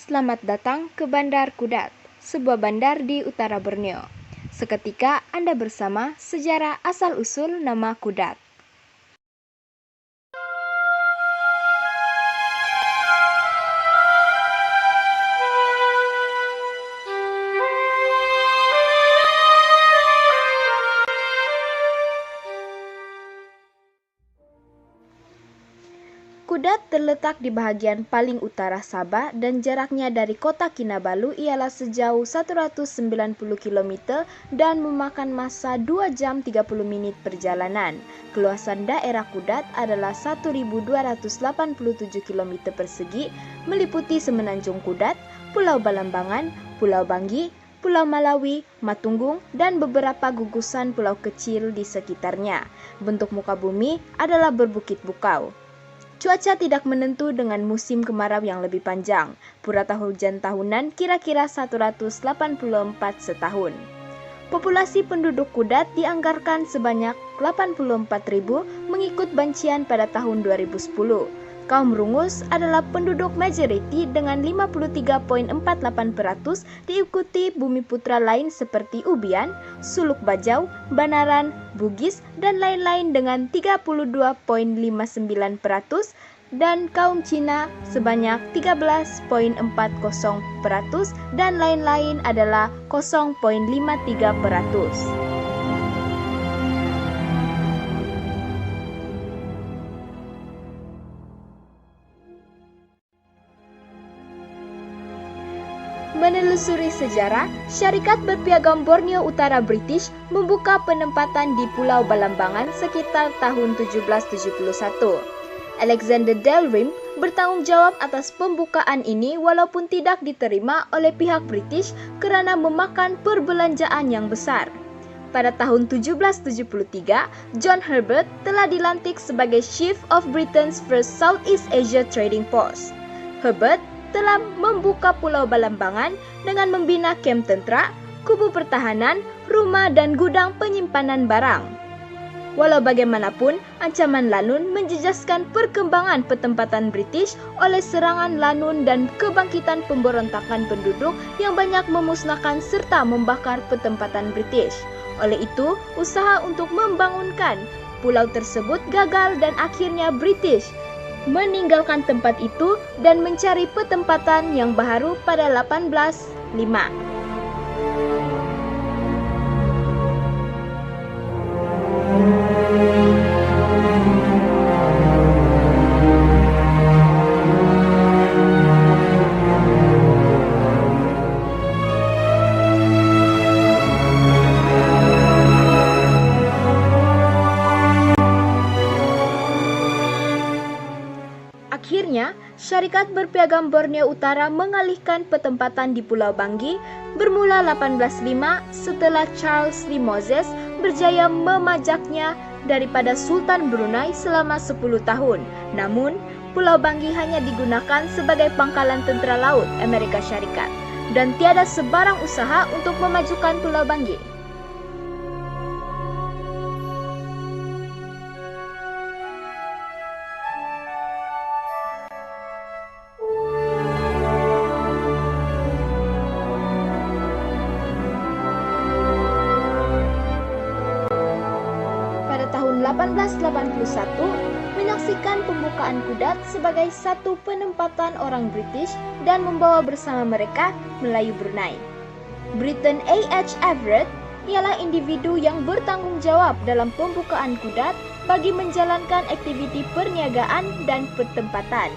Selamat datang ke Bandar Kudat, sebuah bandar di utara Borneo. Seketika Anda bersama sejarah asal-usul nama Kudat. Kudat terletak di bagian paling utara Sabah dan jaraknya dari kota Kinabalu ialah sejauh 190 km dan memakan masa 2 jam 30 menit perjalanan. Keluasan daerah Kudat adalah 1.287 km persegi, meliputi Semenanjung Kudat, Pulau Balambangan, Pulau Banggi, Pulau Malawi, Matunggung, dan beberapa gugusan pulau kecil di sekitarnya. Bentuk muka bumi adalah berbukit bukau. Cuaca tidak menentu dengan musim kemarau yang lebih panjang. Purata hujan tahunan kira-kira 184 setahun. Populasi penduduk Kudat dianggarkan sebanyak 84.000 mengikut bancian pada tahun 2010. Kaum Rungus adalah penduduk majoriti dengan 53,48%, diikuti bumi putra lain seperti Ubian, Suluk Bajau, Banaran, Bugis, dan lain-lain dengan 32,59%, dan kaum Cina sebanyak 13,40%, dan lain-lain adalah 0,53%. Menelusuri sejarah, Syarikat Berpiagam Borneo Utara British membuka penempatan di Pulau Balambangan sekitar tahun 1771. Alexander Dalrymple bertanggung jawab atas pembukaan ini walaupun tidak diterima oleh pihak British kerana memakan perbelanjaan yang besar. Pada tahun 1773, John Herbert telah dilantik sebagai Chief of Britain's First Southeast Asia Trading Post. Herbert telah membuka Pulau Balambangan dengan membina kem tentera, kubu pertahanan, rumah dan gudang penyimpanan barang. Walau bagaimanapun, ancaman Lanun menjejaskan perkembangan petempatan British oleh serangan Lanun dan kebangkitan pemberontakan penduduk yang banyak memusnahkan serta membakar petempatan British. Oleh itu, usaha untuk membangunkan pulau tersebut gagal dan akhirnya British meninggalkan tempat itu dan mencari petempatan yang baru pada 1805. Akhirnya, Syarikat Berpiagam Borneo Utara mengalihkan petempatan di Pulau Banggi bermula 1805 setelah Charles Lee Moses berjaya memajaknya daripada Sultan Brunei selama 10 tahun. Namun, Pulau Banggi hanya digunakan sebagai pangkalan tentera laut Amerika Syarikat dan tiada sebarang usaha untuk memajukan Pulau Banggi. Tahun 1881 menyaksikan pembukaan Kudat sebagai satu penempatan orang British dan membawa bersama mereka Melayu Brunei. Briton A.H. Everett ialah individu yang bertanggung jawab dalam pembukaan Kudat bagi menjalankan aktiviti perniagaan dan pertempatan.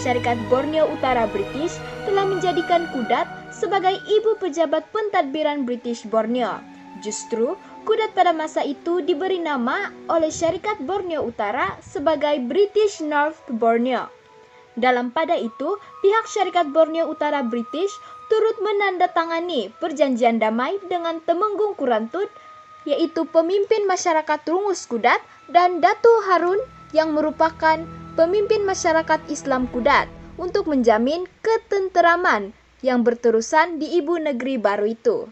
Syarikat Borneo Utara British telah menjadikan Kudat sebagai ibu pejabat pentadbiran British Borneo. Justru, Kudat pada masa itu diberi nama oleh Syarikat Borneo Utara sebagai British North Borneo. Dalam pada itu, pihak Syarikat Borneo Utara British turut menandatangani perjanjian damai dengan Temenggung Kurantut, yaitu pemimpin masyarakat Rungus Kudat, dan Datu Harun yang merupakan pemimpin masyarakat Islam Kudat untuk menjamin ketenteraman yang berterusan di ibu negeri baru itu.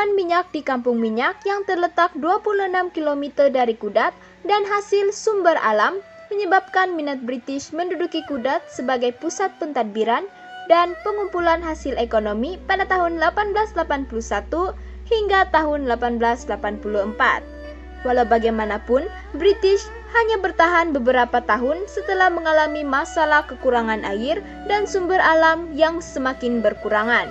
Tambungan minyak di Kampung Minyak yang terletak 26 km dari Kudat dan hasil sumber alam menyebabkan minat British menduduki Kudat sebagai pusat pentadbiran dan pengumpulan hasil ekonomi pada tahun 1881 hingga tahun 1884. Walau bagaimanapun, British hanya bertahan beberapa tahun setelah mengalami masalah kekurangan air dan sumber alam yang semakin berkurangan.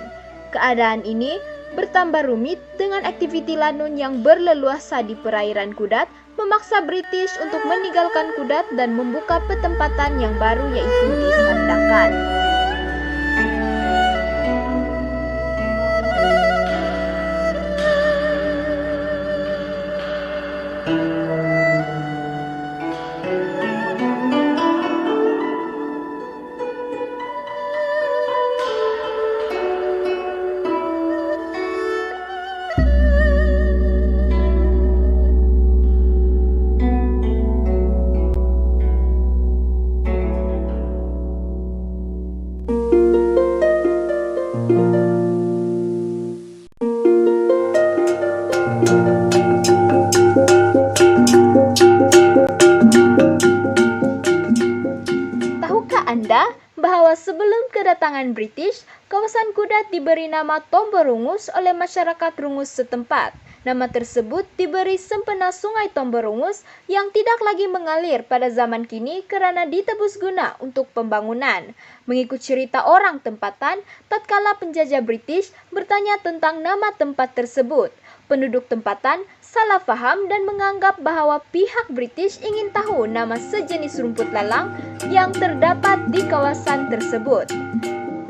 Keadaan ini bertambah rumit dengan aktiviti Lanun yang berleluasa di perairan Kudat memaksa British untuk meninggalkan Kudat dan membuka petempatan yang baru yaitu di Sandakan. Anda bahwa sebelum kedatangan British, kawasan Kudat diberi nama Tomberungus oleh masyarakat Rungus setempat. Nama tersebut diberi sempena Sungai Tomberungus yang tidak lagi mengalir pada zaman kini karena ditebus guna untuk pembangunan. Mengikut cerita orang tempatan, tatkala penjajah British bertanya tentang nama tempat tersebut, penduduk tempatan salah paham dan menganggap bahwa pihak British ingin tahu nama sejenis rumput lalang yang terdapat di kawasan tersebut.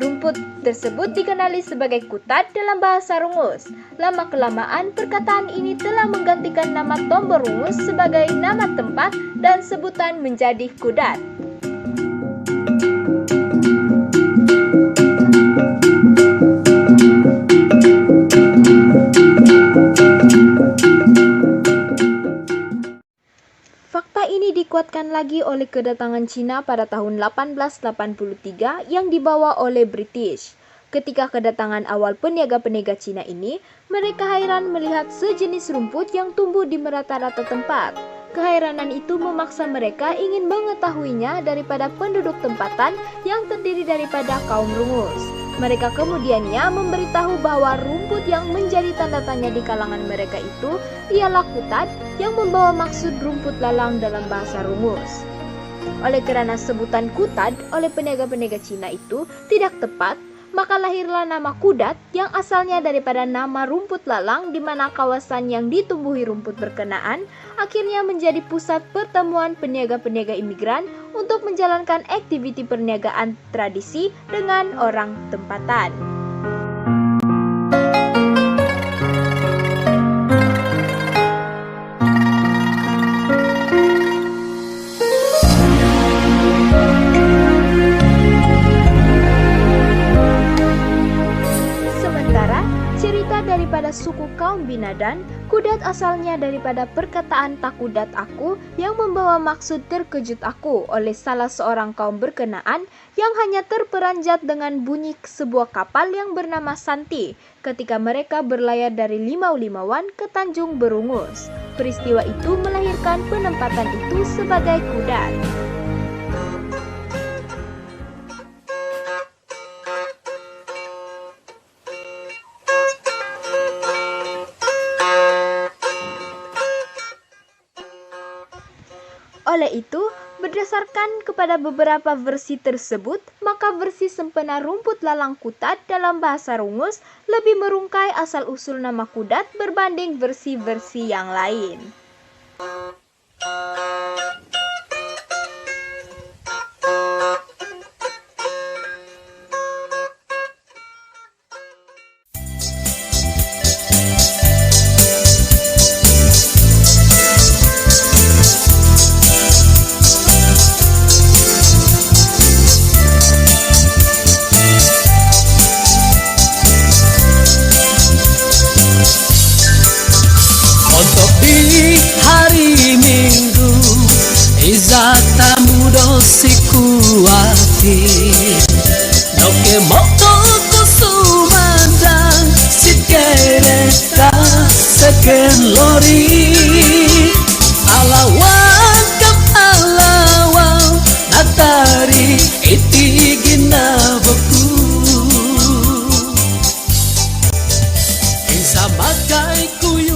Rumput tersebut dikenali sebagai kutat dalam bahasa Rungus. Lama-kelamaan perkataan ini telah menggantikan nama Tomberungus sebagai nama tempat dan sebutan menjadi Kudat. Fakta ini dikuatkan lagi oleh kedatangan Cina pada tahun 1883 yang dibawa oleh British. Ketika kedatangan awal peniaga-peniaga Cina ini, mereka heran melihat sejenis rumput yang tumbuh di merata-rata tempat. Keheranan itu memaksa mereka ingin mengetahuinya daripada penduduk tempatan yang terdiri daripada kaum Rungus. Mereka kemudiannya memberitahu bahwa rumput yang menjadi tanda tanya di kalangan mereka itu ialah kutat yang membawa maksud rumput lalang dalam bahasa Rungus. Oleh kerana sebutan kutat oleh peniaga-peniaga Cina itu tidak tepat, maka lahirlah nama Kudat yang asalnya daripada nama rumput lalang di mana kawasan yang ditumbuhi rumput berkenaan akhirnya menjadi pusat pertemuan peniaga-peniaga imigran untuk menjalankan aktiviti perniagaan tradisi dengan orang tempatan. Daripada suku kaum Binadan, Kudat asalnya daripada perkataan takudat aku yang membawa maksud terkejut aku oleh salah seorang kaum berkenaan yang hanya terperanjat dengan bunyi sebuah kapal yang bernama Santi ketika mereka berlayar dari Limau-Limauan ke Tanjung Berungus. Peristiwa itu melahirkan penempatan itu sebagai Kudat. Oleh itu, berdasarkan kepada beberapa versi tersebut, maka versi sempena rumput lalang kutat dalam bahasa Rungus lebih merungkai asal-usul nama Kudat berbanding versi-versi yang lain. Sikuati Noke moto kusumandang Sikere alawang kapalawang natari itigin na baku insa bagay kuya